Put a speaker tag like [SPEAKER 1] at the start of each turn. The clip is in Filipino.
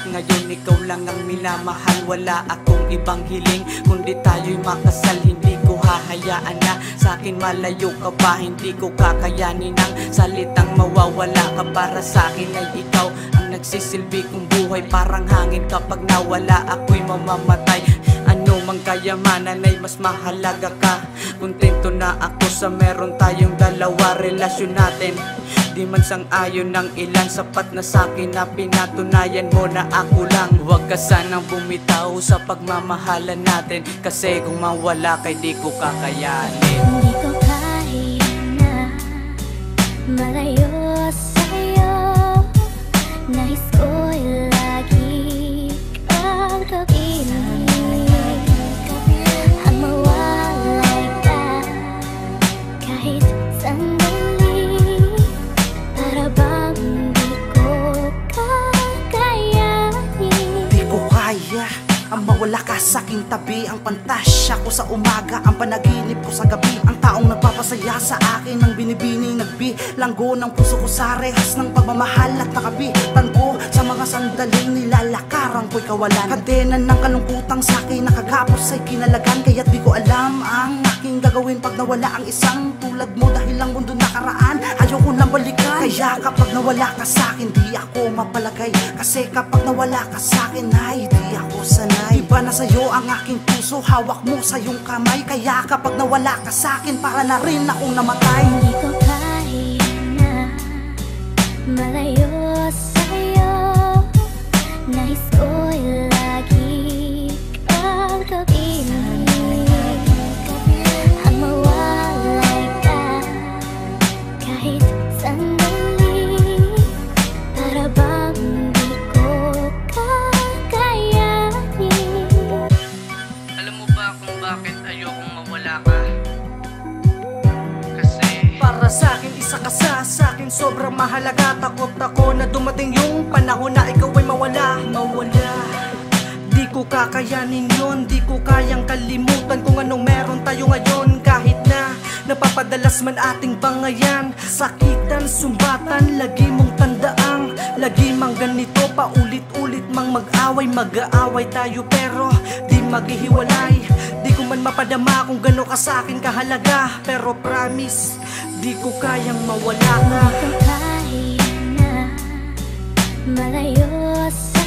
[SPEAKER 1] At ngayon ikaw lang ang minamahal, wala akong ibang hiling kundi tayo'y makasal. Hindi ko hahayaan na sa'kin malayo ka pa, hindi ko kakayanin ang salitang mawawala ka. Para sa'kin ay ikaw ang nagsisilbi kong buhay, parang hangin kapag nawala ako'y mamamatay. Ano mang kayamanan ay mas mahalaga ka. Kontento na ako sa meron tayong dalawa. Relasyon natin di man sang-ayon ng ilan, sapat na sa'kin na pinatunayan mo na ako lang. Huwag ka sanang bumitaw sa pagmamahalan natin, kasi kung mawala kay di ko kakayanin.
[SPEAKER 2] Hindi ko kaya na malayo sa'yo. Nais ko'y lagi kang kapiling. Ang mawalay ka kahit sandali, para bang di ko kakayanin.
[SPEAKER 3] Di ko kaya ang mawala ka sa aking tabi. Ang pantasya ko sa umaga, ang panaginip ko sa gabi. Ang taong nagpapasaya sa akin, ang binibining nagbilanggo ng puso ko sa rehas ng pagmamahal at nakabitan ko sa mga sandaling nilalakaran ko'y kawalan. Kadena ng kalungkutang sa akin nakagapos ay kinalagan, kaya't di ko alam ang aking gagawin pag nawala ang isang tulad mo. Dahil ang mundo nakaraan ayoko nang balikan. Kaya kapag nawala ka sa akin di ako mapalagay, kasi kapag nawala ka sa akin ay di ako sanay. Iba na sa'yo ang aking puso, hawak mo sa iyong kamay. Kaya kapag nawala ka sa akin para na rin akong namatay.
[SPEAKER 2] Hindi ko kaya na malayo sa'yo. Nais ko'y lagi kang kapiling. Ang mawalay ka kahit sandali, para bang di ko kakayanin.
[SPEAKER 1] Alam mo ba kung bakit ayokong mawala ka? Kasi
[SPEAKER 3] Para sa'kin, isa ka sa sa'kin sobrang mahalaga. Takot ako na dumating yung panahon na ikaw ay mawala. Di ko kakayanin yun, di ko kayang kalimutan kung anong meron tayo ngayon. Kahit na napapadalas man ating bangayan, sakitan, sumbatan, lagi mong tandaang lagi mang ganito, paulit-ulit mang mag-away. Mag-aaway tayo pero di maghihiwalay. Di ko man mapadama kung gano'n ka sa'kin kahalaga, pero promise, di ko kayang mawala ka.
[SPEAKER 2] Hindi ko kaya na malayo sa'yo.